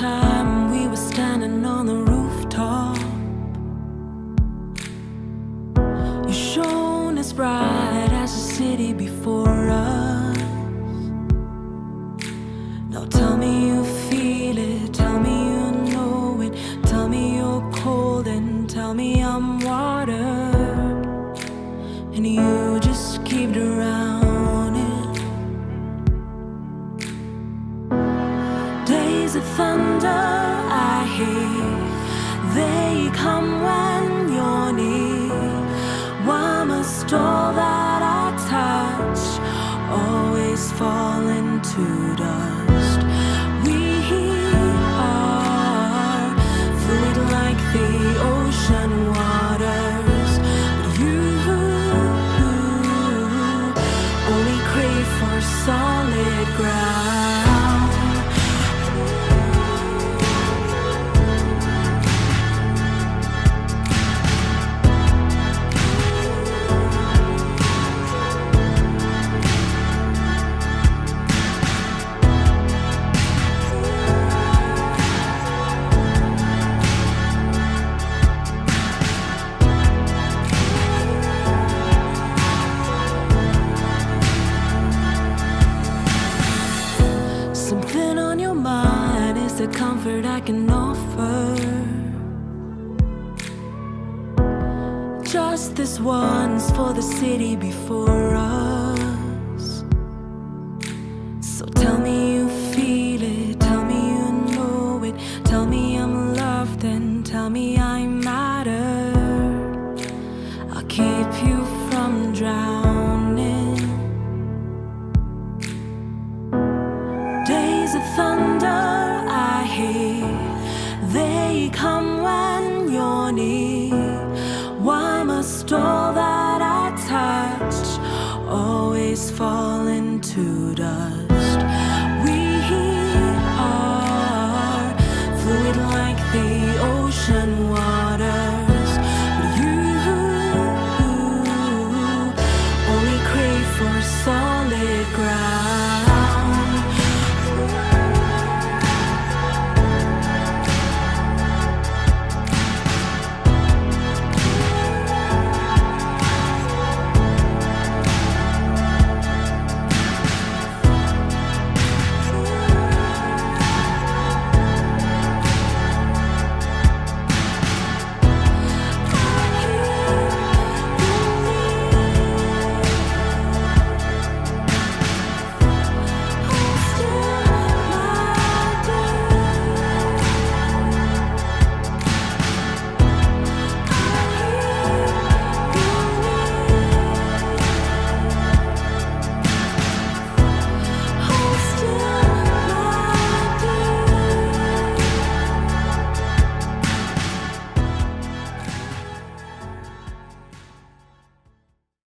time we were standing on the rooftop. You shone as bright as the city before us. Now tell me you feel it, tell me you know it, tell me you're cold and tell me I'm water, and you just keep drowning. Days of thunder I hear, they come when you're near. Why must all that I touch always fall into dust? We are fluid like the ocean waters, but you only crave for solid ground. Something on your mind is the comfort I can offer. Just this once for the city before us. So tell me you feel it, tell me you know it, tell me I'm loved and tell me I matter. I'll keep you from drowning. Days of thunder I hear, they come when you're near. Why must all that I touch always fall in